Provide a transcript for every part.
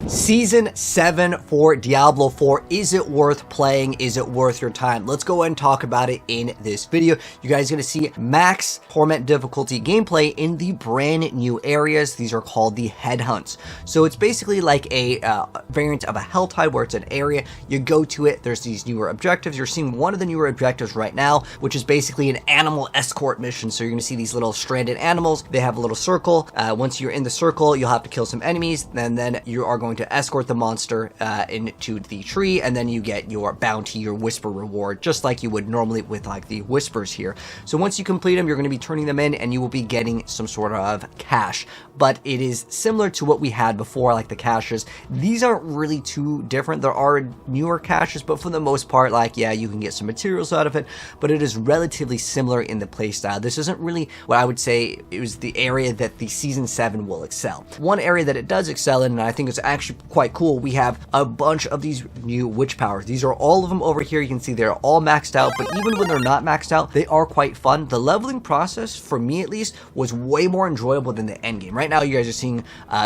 Season 7 for Diablo 4. Is it worth playing? Is it worth your time? Let's go ahead and talk about it in this video. You guys are going to see max torment difficulty gameplay in the brand new areas. These are called the headhunts. So it's basically like a variant of a hell tide where it's an area. You go to it. There's these newer objectives. You're seeing one of the newer objectives right now, which is basically an animal escort mission. So you're going to see these little stranded animals. They have a little circle. Once you're in the circle, you'll have to kill some enemies, and then you are going to escort the monster into the tree, and then you get your bounty, your whisper reward, just like you would normally with like the whispers here. So once you complete them, you're going to be turning them in, and you will be getting some sort of cash. But it is similar to what we had before, like the caches. These aren't really too different. There are newer caches, but for the most part, like, yeah, you can get some materials out of it, but it is relatively similar in the playstyle. This isn't really what I would say it was the area that the Season 7 will excel. One area that it does excel in, and I think it's actually quite cool, we have a bunch of these new witch powers. These are all of them over here. You can see they're all maxed out, but even when they're not maxed out, they are quite fun. The leveling process, for me at least, was way more enjoyable than the end game. Right now, you guys are seeing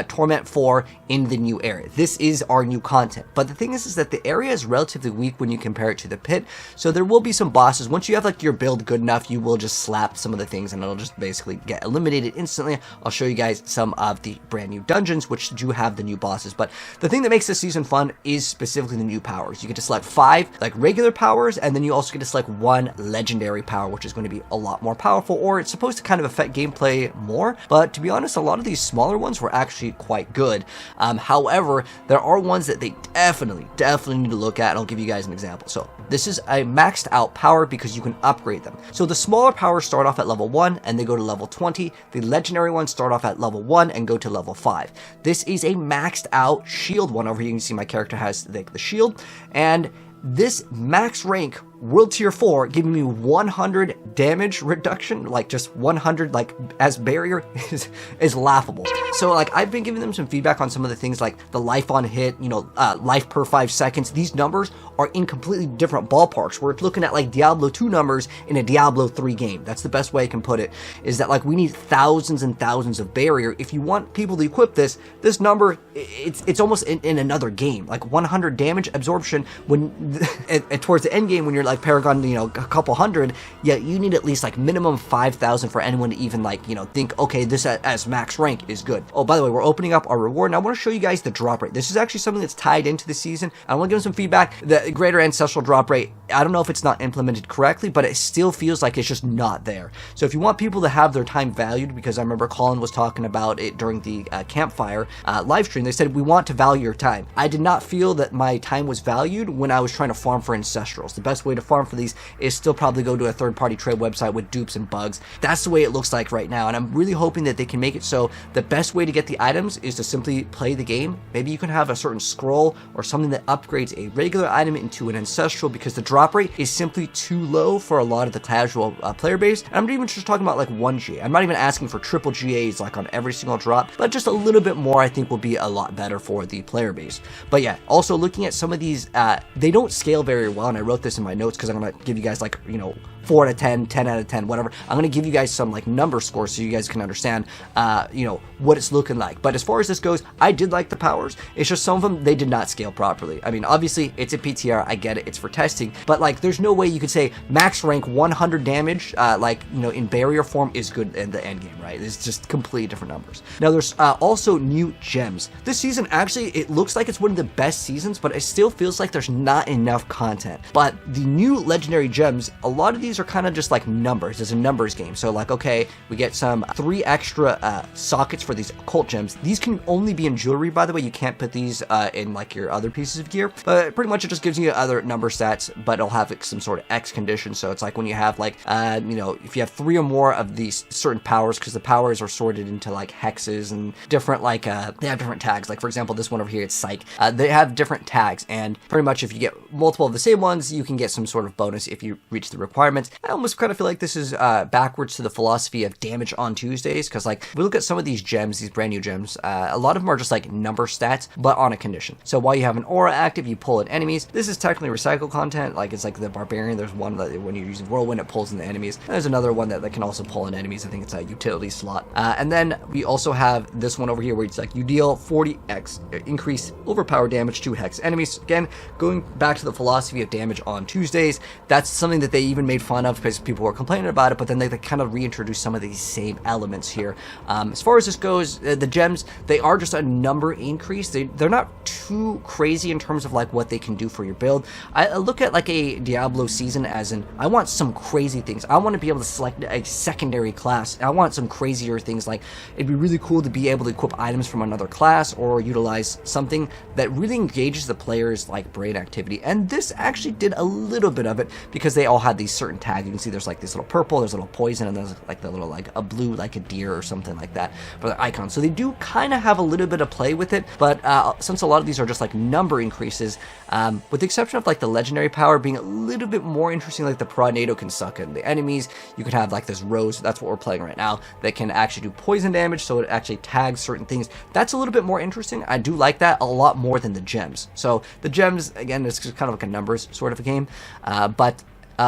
Torment 4 in the new area. This is our new content, but the thing is that the area is relatively weak when you compare it to the pit, so there will be some bosses. Once you have like your build good enough, you will just slap some of the things and it'll just basically get eliminated instantly. I'll show you guys some of the brand new dungeons, which do have the new bosses, but the thing that makes this season fun is specifically the new powers. You get to select 5 like regular powers, and then you also get to select 1 legendary power, which is going to be a lot more powerful, or it's supposed to kind of affect gameplay more. But to be honest, a lot of these smaller ones were actually quite good. However, there are ones that they definitely need to look at, and I'll give you guys an example. So this is a maxed out power because you can upgrade them. So the smaller powers start off at level 1 and they go to level 20. The legendary ones start off at level 1 and go to level 5. This is a maxed out shield one. Over here you can see my character has the shield, and this max rank World Tier 4 giving me 100 damage reduction, like just 100 like as barrier is laughable. So like I've been giving them some feedback on some of the things like the life on hit, you know, life per 5 seconds. These numbers are in completely different ballparks. We're looking at like Diablo 2 numbers in a Diablo 3 game. That's the best way I can put it, is that like we need thousands and thousands of barrier. If you want people to equip this number, it's almost in another game. Like 100 damage absorption when towards the end game when you're like Paragon, you know, a couple hundred, yeah, you need at least like minimum 5,000 for anyone to even like, you know, think, okay, this as max rank is good. Oh, by the way, we're opening up our reward, and I want to show you guys the drop rate. This is actually something that's tied into the season. I want to give them some feedback. The greater ancestral drop rate, I don't know if it's not implemented correctly, but it still feels like it's just not there. So if you want people to have their time valued, because I remember Colin was talking about it during the campfire live stream, they said we want to value your time. I did not feel that my time was valued when I was trying to farm for ancestrals. The best way to farm for these is still probably go to a third-party trade website with dupes and bugs. That's the way it looks like right now, and I'm really hoping that they can make it so the best way to get the items is to simply play the game. Maybe you can have a certain scroll or something that upgrades a regular item into an ancestral, because the drop rate is simply too low for a lot of the casual player base. And I'm not even just talking about like 1 GA. I'm not even asking for triple GAs like on every single drop, but just a little bit more I think will be a lot better for the player base. But yeah, also looking at some of these, they don't scale very well, and I wrote this in my notes because I'm going to give you guys like, you know, 4 out of 10, 10 out of 10, whatever. I'm going to give you guys some like number scores so you guys can understand, you know, what it's looking like. But as far as this goes, I did like the powers. It's just some of them, they did not scale properly. I mean, obviously it's a PTR. I get it. It's for testing, but like there's no way you could say max rank 100 damage, like, you know, in barrier form is good in the end game, right? It's just completely different numbers. Now there's also new gems. This season, actually, it looks like it's one of the best seasons, but it still feels like there's not enough content. But the new legendary gems, a lot of these are kind of just like numbers. It's a numbers game. So like, okay, we get some 3 extra sockets for these occult gems. These can only be in jewelry, by the way. You can't put these in like your other pieces of gear, but pretty much it just gives you other number stats, but it'll have like, some sort of X condition. So it's like when you have like, you know, if you have 3 or more of these certain powers, because the powers are sorted into like hexes and different like, they have different tags. Like for example, this one over here, it's psych. They have different tags, and pretty much if you get multiple of the same ones, you can get some sort of bonus if you reach the requirement. performance. I almost kind of feel like this is backwards to the philosophy of damage on Tuesdays, because like we look at some of these gems, these brand new gems, a lot of them are just like number stats, but on a condition. So while you have an aura active, you pull in enemies. This is technically recycled content, like it's like the barbarian. There's one that when you're using whirlwind, it pulls in the enemies. And there's another one that can also pull in enemies. I think it's a utility slot. And then we also have this one over here where it's like you deal 40x increase overpower damage to hex enemies. Again, going back to the philosophy of damage on Tuesdays, that's something that they even made fun of because people were complaining about it, but then they kind of reintroduced some of these same elements here. As far as this goes, the gems, they are just a number increase. They're not too crazy in terms of like what they can do for your build. I look at like a Diablo season as in, I want some crazy things. I want to be able to select a secondary class. I want some crazier things, like it'd be really cool to be able to equip items from another class or utilize something that really engages the player's like brain activity. And this actually did a little bit of it because they all had these certain tags. You can see there's like this little purple, there's a little poison, and there's like the little like a blue like a deer or something like that for the icon. So they do kind of have a little bit of play with it, but since a lot of these are just like number increases, with the exception of like the legendary power being a little bit more interesting, like the tornado can suck in the enemies. You could have like this rose, that's what we're playing right now, that can actually do poison damage, so it actually tags certain things. That's a little bit more interesting. I do like that a lot more than the gems. So the gems, again, it's just kind of like a numbers sort of a game, but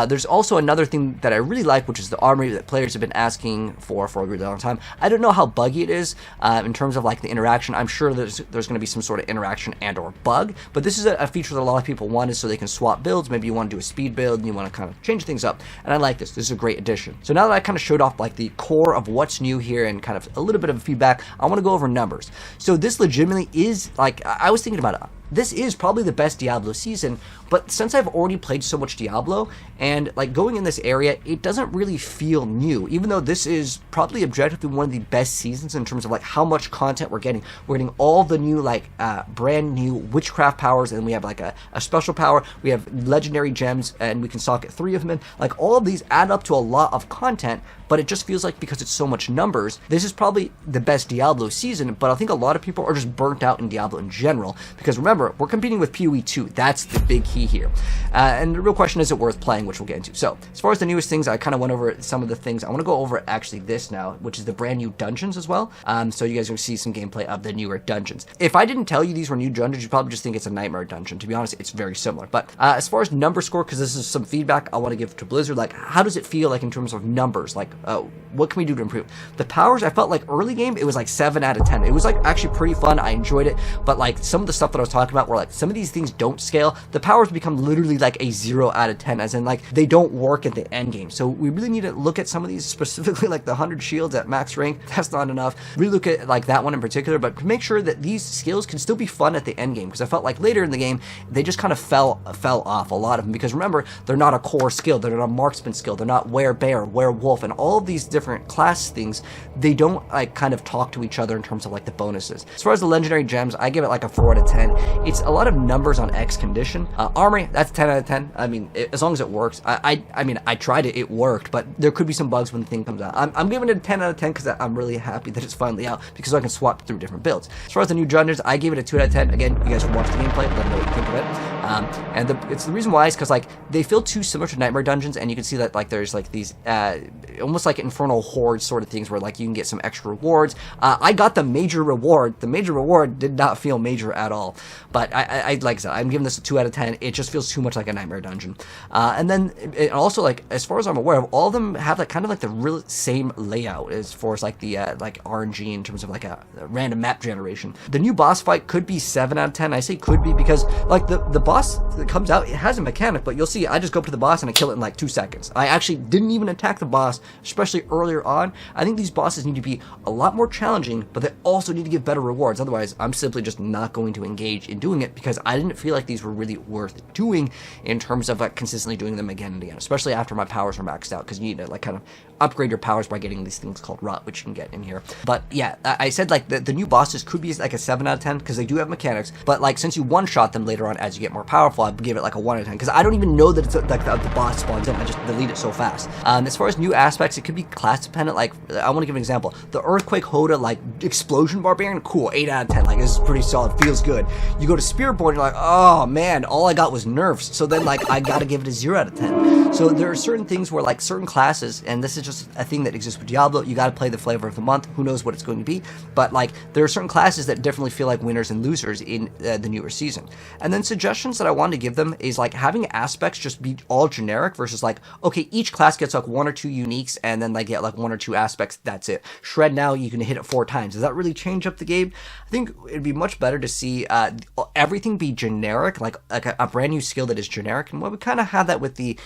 there's also another thing that I really like, which is the armory that players have been asking for a really long time. I don't know how buggy it is in terms of like the interaction. I'm sure there's going to be some sort of interaction and or bug, but this is a feature that a lot of people wanted so they can swap builds. Maybe you want to do a speed build and you want to kind of change things up, and I like this. This is a great addition. So now that I kind of showed off like the core of what's new here and kind of a little bit of feedback, I want to go over numbers. So this legitimately is, like, I was thinking about it. This is probably the best Diablo season, but since I've already played so much Diablo, and like going in this area, it doesn't really feel new, even though this is probably objectively one of the best seasons in terms of like how much content we're getting. We're getting all the new like brand new witchcraft powers, and we have like a special power, we have legendary gems, and we can socket 3 of them in. Like all of these add up to a lot of content, but it just feels like because it's so much numbers, this is probably the best Diablo season. But I think a lot of people are just burnt out in Diablo in general, because remember, we're competing with PoE 2. That's the big key here. And the real question is it worth playing, which we'll get into. So as far as the newest things, I kind of went over some of the things. I want to go over actually this now, which is the brand new dungeons as well. So you guys are going to see some gameplay of the newer dungeons. If I didn't tell you these were new dungeons, you'd probably just think it's a nightmare dungeon. To be honest, it's very similar. But as far as number score, because this is some feedback I want to give to Blizzard, like how does it feel like in terms of numbers? Like what can we do to improve? The powers, I felt like early game, it was like 7 out of 10. It was like actually pretty fun. I enjoyed it. But like some of the stuff that I was talking about where like some of these things don't scale, the powers become literally like a 0 out of 10, as in like they don't work at the end game. So we really need to look at some of these, specifically like the 100 shields at max rank. That's not enough. Really look at like that one in particular, but make sure that these skills can still be fun at the end game, because I felt like later in the game they just kind of fell off, a lot of them, because remember, they're not a core skill, they're not a marksman skill, they're not werebear, werewolf, and all of these different class things, they don't like kind of talk to each other in terms of like the bonuses. As far as the legendary gems, I give it like a 4 out of 10. It's a lot of numbers on X condition. Armory, that's 10 out of 10. I mean, as long as it works. I mean, I tried it, it worked, but there could be some bugs when the thing comes out. I'm giving it a 10 out of 10 because I'm really happy that it's finally out, because I can swap through different builds. As far as the new dungeons, I gave it a 2 out of 10. Again, you guys can watch the gameplay, let me know what you think of it. And it's the reason why is because like they feel too similar to Nightmare Dungeons, and you can see that like there's like these almost like Infernal Horde sort of things where like you can get some extra rewards. I got the major reward. The major reward did not feel major at all, but I like I said, I'm giving this a 2 out of 10. It just feels too much like a Nightmare Dungeon. And then it also, like, as far as I'm aware of, all of them have like kind of like the real same layout as far as like the like RNG in terms of like a random map generation. The new boss fight could be 7 out of 10. I say could be because like the boss that comes out, it has a mechanic, but you'll see I just go up to the boss and I kill it in like 2 seconds. I actually didn't even attack the boss, especially earlier on. I think these bosses need to be a lot more challenging, but they also need to give better rewards. Otherwise, I'm simply just not going to engage in doing it, because I didn't feel like these were really worth doing in terms of like consistently doing them again and again, especially after my powers are maxed out, because you need to like kind of upgrade your powers by getting these things called rot, which you can get in here. But yeah, I said like the new bosses could be like a 7 out of 10 because they do have mechanics, but like since you one-shot them later on as you get more more powerful, I'd give it like a 1 out of 10, because I don't even know that it's like the boss spawns in. I just delete it so fast. As far as new aspects, it could be class dependent. Like, I want to give an example. The Earthquake Hoda, like, Explosion Barbarian, cool, 8 out of 10. Like, this is pretty solid, feels good. You go to Spiritborn, you're like, oh man, all I got was nerfs. So then, like, I gotta give it a 0 out of 10. So there are certain things where, like, certain classes, and this is just a thing that exists with Diablo, you gotta play the flavor of the month. Who knows what it's going to be? But, like, there are certain classes that definitely feel like winners and losers in the newer season. And then suggestions that I wanted to give them is, like, having aspects just be all generic versus, like, okay, each class gets like 1 or 2 uniques, and then they get like 1 or 2 aspects. That's it. Shred now, you can hit it 4 times. Does that really change up the game? I think it'd be much better to see everything be generic, like a brand new skill that is generic. And well, we kind of have that with the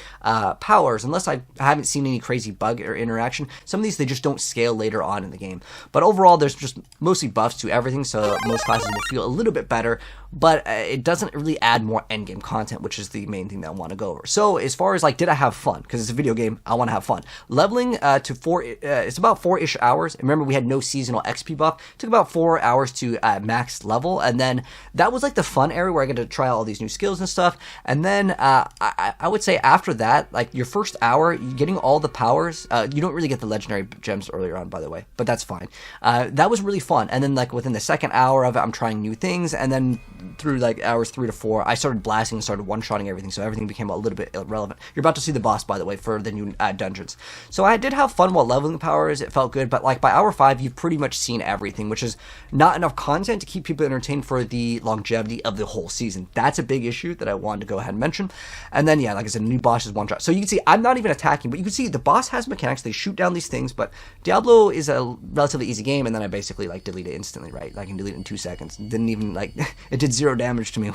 powers, unless I haven't seen any crazy bug or interaction. Some of these, they just don't scale later on in the game. But overall, there's just mostly buffs to everything, so most classes will feel a little bit better, but it doesn't really add more endgame content, which is the main thing that I want to go over. So as far as like, did I have fun? Because it's a video game, I want to have fun. Leveling to 4, it's about 4-ish hours. Remember, we had no seasonal XP buff. It took about 4 hours to max level, and then that was like the fun area where I get to try all these new skills and stuff. And then I would say after that, like your first hour, getting all the powers, you don't really get the legendary gems earlier on, by the way, but that's fine. That was really fun. And then like within the second hour of it, I'm trying new things, and then through like hours 3 to 4, I started blasting and started one-shotting everything, so everything became a little bit irrelevant. You're about to see the boss, by the way, for the new dungeons. So I did have fun while leveling powers. It felt good, but like by hour 5, you've pretty much seen everything, which is not enough content to keep people entertained for the longevity of the whole season. That's a big issue that I wanted to go ahead and mention. And then, yeah, like I said, new boss is one shot. So you can see, I'm not even attacking, but you can see the boss has mechanics. They shoot down these things, but Diablo is a relatively easy game, and then I basically like delete it instantly, right? I can delete it in 2 seconds. Didn't even like, it did 0 damage to me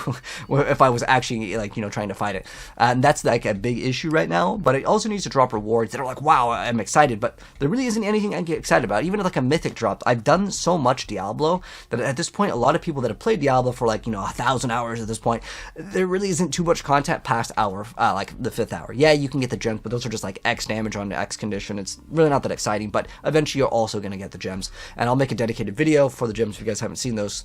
if I was actually like, you know, trying to fight it. And that's like a big issue right now, but it also needs to drop rewards that are like, wow, I'm excited, but there really isn't anything I get excited about. Even like a mythic drop. I've done so much Diablo that at this point, a lot of people that have played Diablo for like, you know, 1,000 hours at this point, there really isn't too much content past hour, like the 5th hour. Yeah, you can get the gems, but those are just like X damage on X condition. It's really not that exciting, but eventually you're also going to get the gems. And I'll make a dedicated video for the gems if you guys haven't seen those,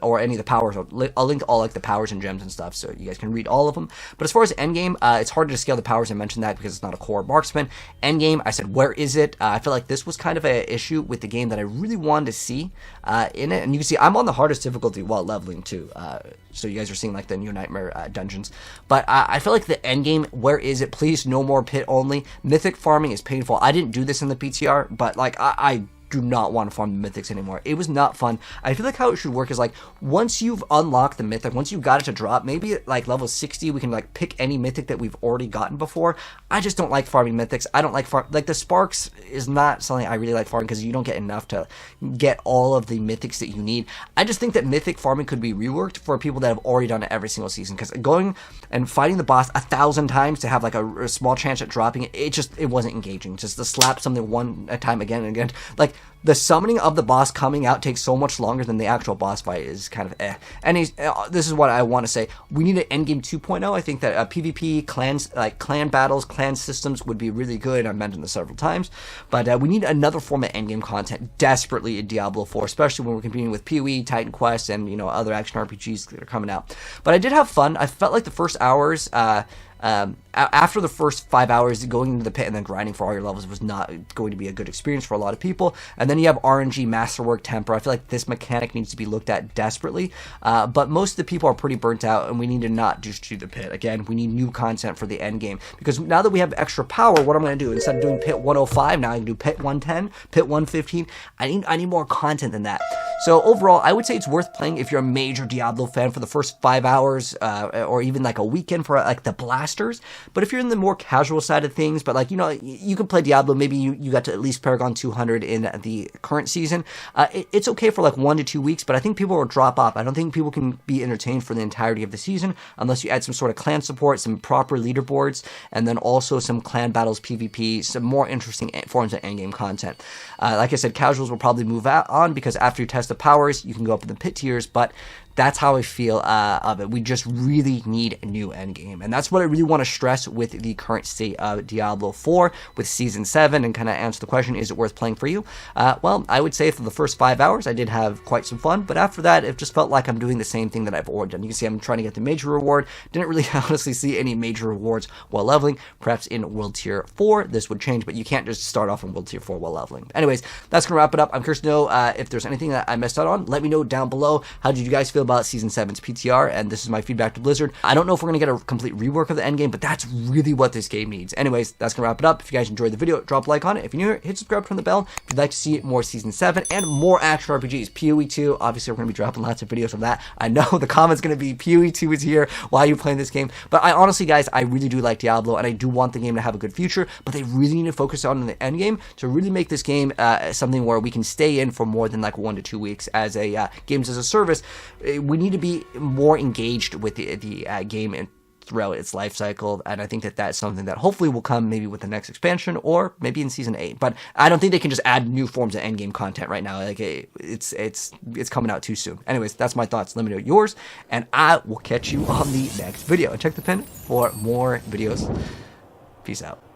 or any of the powers. I'll link all like the powers and gems and stuff, so you guys can read all of them. But as far as endgame, it's harder to scale the powers. I mentioned that because it's not a core marksman. Endgame, I said, where is it? I feel like this was kind of an issue with the game that I really wanted to see in it. And you can see I'm on the hardest difficulty while leveling too. So you guys are seeing like the new nightmare dungeons. But I feel like the endgame, where is it? Please, no more pit only. Mythic farming is painful. I didn't do this in the PTR, but like I do not want to farm the mythics anymore. It was not fun. I feel like how it should work is like, once you've unlocked the mythic, once you got it to drop, maybe at like level 60, we can like pick any mythic that we've already gotten before. I just don't like farming mythics. I don't like like the sparks is not something I really like farming because you don't get enough to get all of the mythics that you need. I just think that mythic farming could be reworked for people that have already done it every single season, because going and fighting the boss 1,000 times to have like a small chance at dropping it, it wasn't engaging. Just to slap something one time again and again, like the summoning of the boss coming out takes so much longer than the actual boss fight is kind of eh. And this is what I want to say. We need an endgame 2.0. I think that PvP, clans, like clan battles, clan systems would be really good. I've mentioned this several times. But we need another form of endgame content desperately in Diablo 4, especially when we're competing with PoE, Titan Quest, and, you know, other action RPGs that are coming out. But I did have fun. I felt like the first hours... after the first 5 hours, going into the pit and then grinding for all your levels was not going to be a good experience for a lot of people. And then you have RNG, Masterwork, Temper. I feel like this mechanic needs to be looked at desperately. But most of the people are pretty burnt out, and we need to not just do the pit. Again, we need new content for the end game. Because now that we have extra power, what I'm going to do, instead of doing pit 105, now I can do pit 110, pit 115. I need more content than that. So overall, I would say it's worth playing if you're a major Diablo fan for the first 5 hours, or even like a weekend for like the blasters. But if you're in the more casual side of things, but like, you know, you can play Diablo, maybe you got to at least Paragon 200 in the current season, it's okay for like 1 to 2 weeks, but I think people will drop off. I don't think people can be entertained for the entirety of the season unless you add some sort of clan support, some proper leaderboards, and then also some clan battles, PvP, some more interesting forms of endgame content. Like I said, casuals will probably move on because after you test the powers, you can go up in the pit tiers, but That's how I feel of it. We just really need a new endgame. And that's what I really want to stress with the current state of Diablo 4 with Season 7, and kind of answer the question, is it worth playing for you? Well, I would say for the first 5 hours, I did have quite some fun, but after that, it just felt like I'm doing the same thing that I've already done. You can see I'm trying to get the major reward. Didn't really honestly see any major rewards while leveling. Perhaps in World Tier 4, this would change, but you can't just start off in World Tier 4 while leveling. Anyways, that's going to wrap it up. I'm curious to know if there's anything that I missed out on. Let me know down below. How did you guys feel about Season 7's PTR? And this is my feedback to Blizzard. I don't know if we're going to get a complete rework of the endgame, but that's really what this game needs. Anyways, that's going to wrap it up. If you guys enjoyed the video, drop a like on it. If you're new here, hit subscribe, turn the bell. If you'd like to see more Season 7 and more action RPGs, PoE 2, obviously we're going to be dropping lots of videos from that. I know the comment's going to be PoE 2 is here, why are you playing this game? But I honestly, guys, I really do like Diablo, and I do want the game to have a good future, but they really need to focus on the end game to really make this game something where we can stay in for more than like 1 to 2 weeks as a games as a service. We need to be more engaged with the game and throughout its life cycle, and I think that that's something that hopefully will come maybe with the next expansion or maybe in Season 8. But I don't think they can just add new forms of endgame content right now. Like it's coming out too soon. Anyways, that's my thoughts. Let me know yours, and I will catch you on the next video. And check the pin for more videos. Peace out.